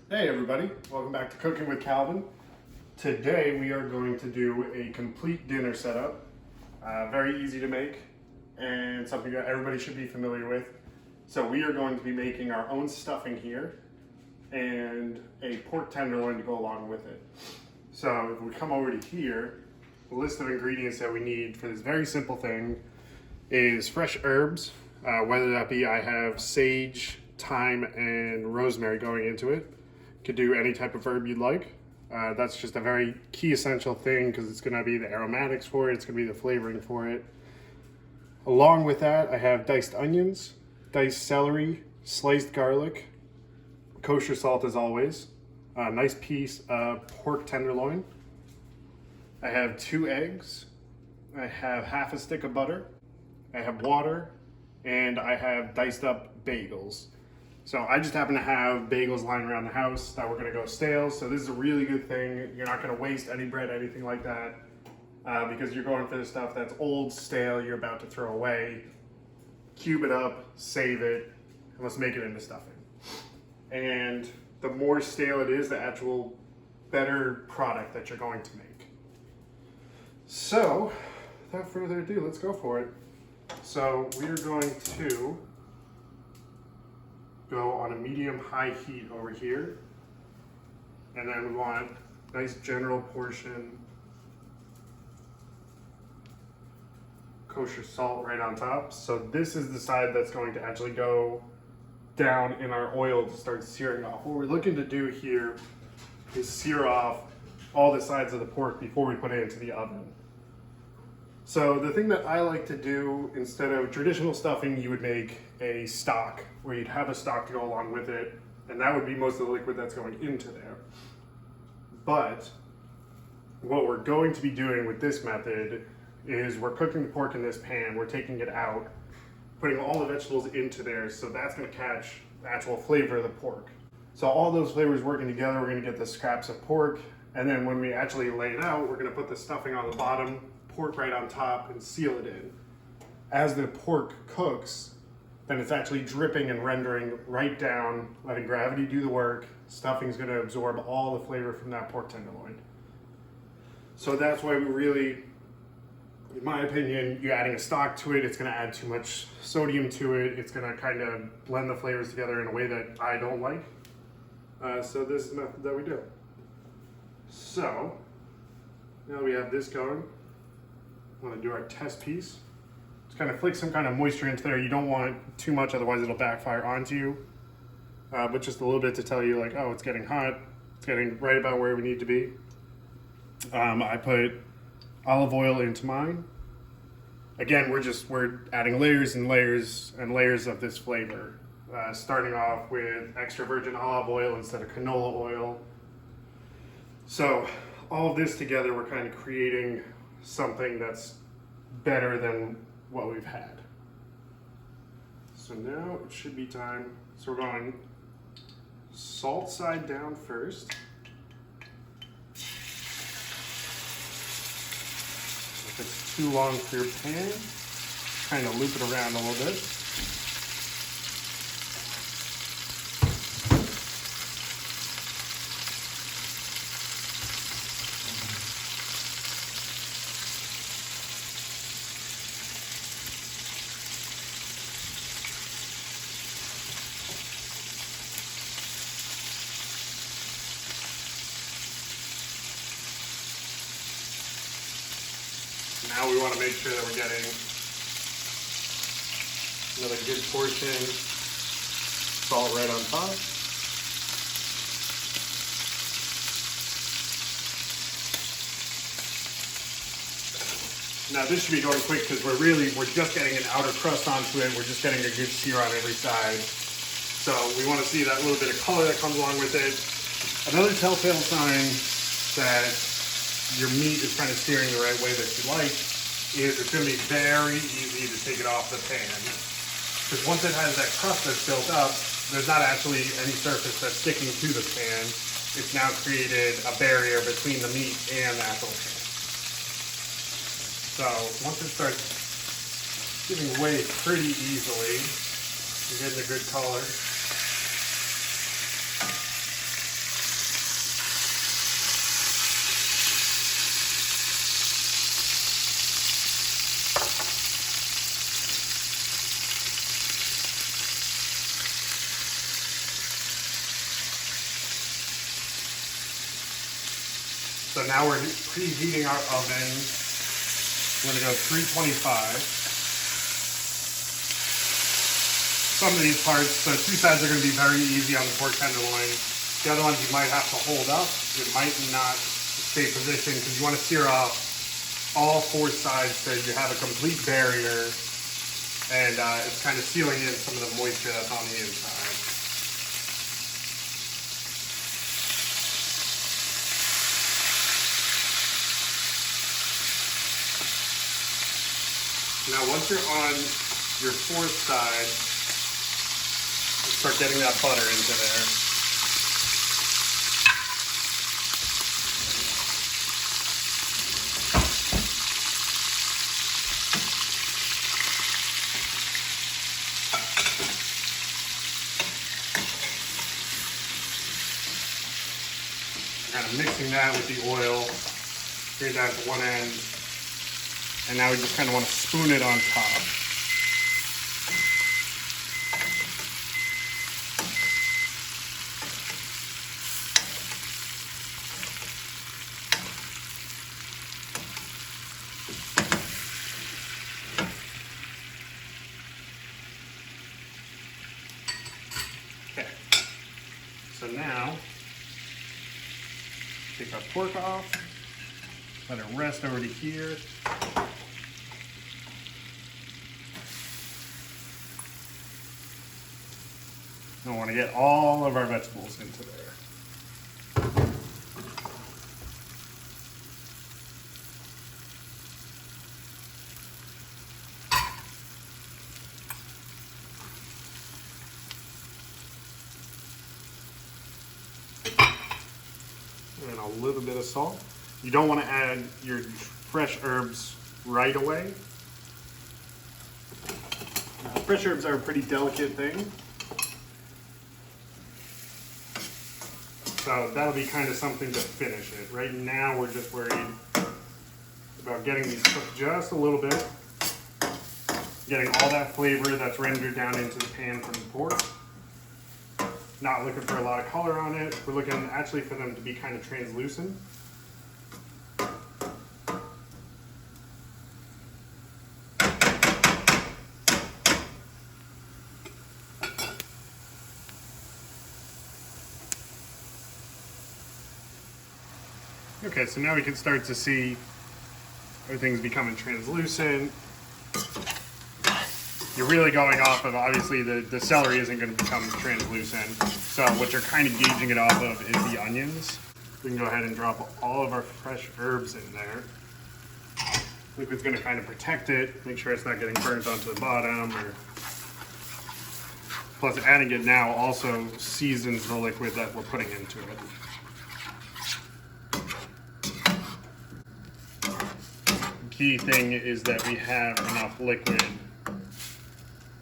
Hey everybody, welcome back to Cooking with Calvin. Today we are going to do a complete dinner setup. Very easy to make and something that everybody should be familiar with. So we are going to be making our own stuffing here and a pork tenderloin to go along with it. So if we come over to here, the list of ingredients that we need for this very simple thing is fresh herbs, whether that be I have sage, thyme, and rosemary going into it. Could do any type of herb you'd like. That's just a very key essential thing because it's going to be the aromatics for it, it's going to be the flavoring for it. Along with that, I have diced onions, diced celery, sliced garlic, kosher salt as always, a nice piece of pork tenderloin. I have 2 eggs, I have half a stick of butter, I have water, and I have diced up bagels. So I just happen to have bagels lying around the house that were gonna go stale. So this is a really good thing. You're not gonna waste any bread, anything like that, because you're going for the stuff that's old, stale, you're about to throw away. Cube it up, save it, and let's make it into stuffing. And the more stale it is, the actual better product that you're going to make. So, without further ado, let's go for it. So we are going to go on a medium-high heat over here, and then we want a nice general portion kosher salt right on top. So this is the side that's going to actually go down in our oil to start searing off. What we're looking to do here is sear off all the sides of the pork before we put it into the oven. So the thing that I like to do, instead of traditional stuffing, you would make a stock where you'd have a stock to go along with it, and that would be most of the liquid that's going into there. But what we're going to be doing with this method is we're cooking the pork in this pan, we're taking it out, putting all the vegetables into there, so that's going to catch the actual flavor of the pork. So all those flavors working together, we're going to get the scraps of pork, and then when we actually lay it out, we're going to put the stuffing on the bottom, pork right on top, and seal it in. As the pork cooks, then it's actually dripping and rendering right down, letting gravity do the work. Stuffing's going to absorb all the flavor from that pork tenderloin. So that's why we really, in my opinion, you're adding a stock to it, it's going to add too much sodium to it. It's going to kind of blend the flavors together in a way that I don't like. So this is the method that we do. So now we have this going. We want to do our test piece. Just kind of flick some kind of moisture into there. You don't want too much, otherwise it'll backfire onto you. But just a little bit to tell you, like, oh, it's getting hot. It's getting right about where we need to be. I put olive oil into mine. Again, we're adding layers and layers and layers of this flavor. Starting off with extra virgin olive oil instead of canola oil. So all of this together, we're kind of creating something that's better than what we've had. So now it should be time. So we're going salt side down first. If it's too long for your pan, kind of loop it around a little bit. Now we want to make sure that we're getting another good portion salt right on top. Now this should be going quick because we're just getting an outer crust onto it. We're just getting a good sear on every side. So we want to see that little bit of color that comes along with it. Another telltale sign that your meat is kind of searing the right way that you like is it's going to be very easy to take it off the pan. Because once it has that crust that's built up, there's not actually any surface that's sticking to the pan. It's now created a barrier between the meat and the actual pan. So once it starts giving way pretty easily, you're getting a good color. So now we're preheating our oven. I'm gonna go 325. Some of these parts, the two sides are gonna be very easy on the pork tenderloin. The other ones you might have to hold up. It might not stay positioned because you wanna sear off all four sides so you have a complete barrier, and it's kind of sealing in some of the moisture that's on the inside. Now once you're on your fourth side, start getting that butter into there. Kind of mixing that with the oil, bring it down to one end, and now we just kind of want to spoon it on top. Okay, so now take our pork off, let it rest over to here. And we want to get all of our vegetables into there. And a little bit of salt. You don't want to add your fresh herbs right away. Fresh herbs are a pretty delicate thing. So that'll be kind of something to finish it. Right now we're just worried about getting these cooked just a little bit. Getting all that flavor that's rendered down into the pan from the pork. Not looking for a lot of color on it. We're looking actually for them to be kind of translucent. Okay, so now we can start to see everything's becoming translucent. You're really going off of, obviously the celery isn't going to become translucent. So what you're kind of gauging it off of is the onions. We can go ahead and drop all of our fresh herbs in there. Liquid's going to kind of protect it, make sure it's not getting burnt onto the bottom. Plus adding it now also seasons the liquid that we're putting into it. Key thing is that we have enough liquid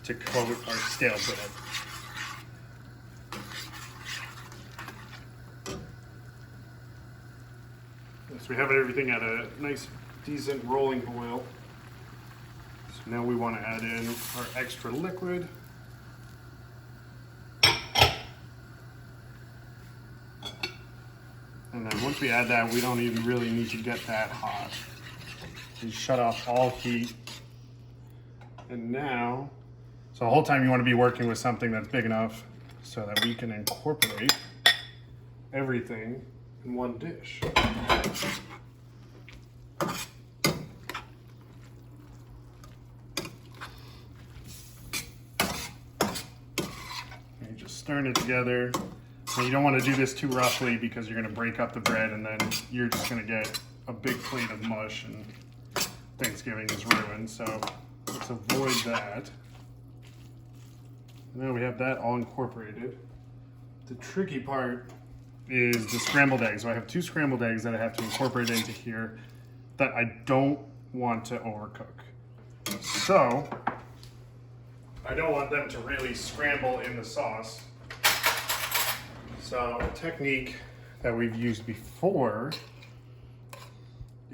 to coat our stale bread. So we have everything at a nice, decent rolling boil. So now we want to add in our extra liquid. And then once we add that, we don't even really need to get that hot. You shut off all heat. And now, so the whole time you want to be working with something that's big enough so that we can incorporate everything in one dish. And you just stir it together. And you don't want to do this too roughly because you're going to break up the bread and then you're just going to get a big plate of mush and Thanksgiving is ruined. So let's avoid that. Now we have that all incorporated. The tricky part is the scrambled eggs. So I have 2 scrambled eggs that I have to incorporate into here that I don't want to overcook. So I don't want them to really scramble in the sauce. So a technique that we've used before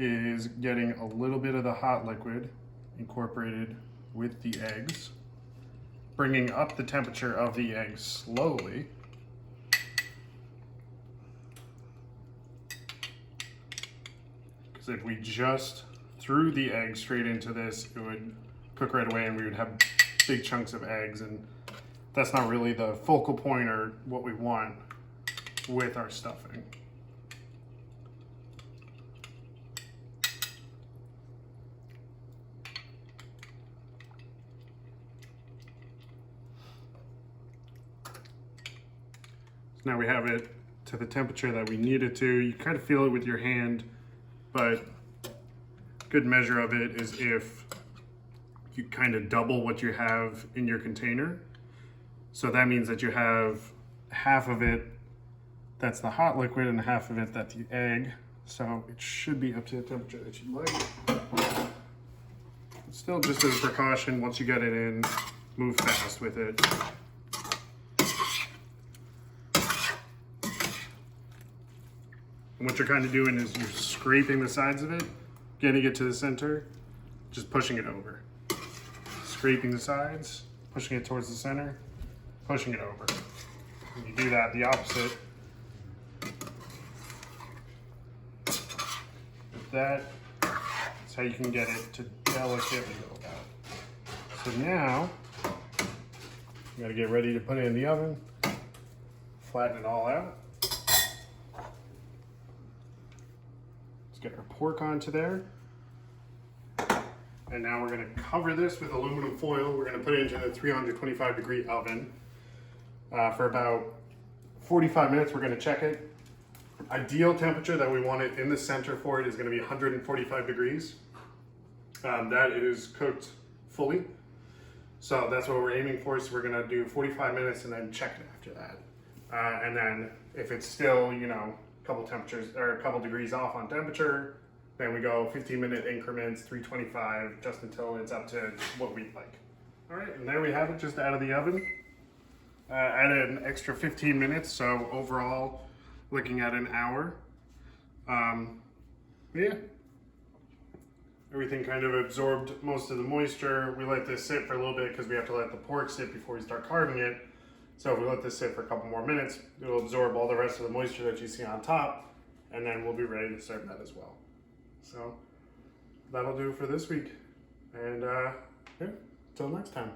is getting a little bit of the hot liquid incorporated with the eggs, bringing up the temperature of the eggs slowly. So if we just threw the egg straight into this, it would cook right away and we would have big chunks of eggs, and that's not really the focal point or what we want with our stuffing. So now we have it to the temperature that we need it to. You kind of feel it with your hand, but good measure of it is if you kind of double what you have in your container. So that means that you have half of it that's the hot liquid and half of it that's the egg. So it should be up to the temperature that you'd like. Still, just as a precaution, once you get it in, move fast with it. And what you're kind of doing is you're scraping the sides of it, getting it to the center, just pushing it over. Scraping the sides, pushing it towards the center, pushing it over. When you do that, the opposite. With that, that's how you can get it to delicately go about. So now, you gotta get ready to put it in the oven, flatten it all out. Let's get our pork onto there. And now we're gonna cover this with aluminum foil. We're gonna put it into the 325-degree oven for about 45 minutes. We're gonna check it. Ideal temperature that we want it in the center for it is gonna be 145 degrees. That is cooked fully. So that's what we're aiming for. So we're gonna do 45 minutes and then check it after that. And then if it's still, you know, a couple temperatures or a couple degrees off on temperature, then we go 15-minute increments, 325, just until it's up to what we'd like. All right, and there we have it, just out of the oven. Added an extra 15 minutes, so overall, looking at an hour. Yeah, everything kind of absorbed most of the moisture. We let this sit for a little bit because we have to let the pork sit before we start carving it. So if we let this sit for a couple more minutes, it'll absorb all the rest of the moisture that you see on top, and then we'll be ready to serve that as well. So that'll do for this week. And yeah, till next time.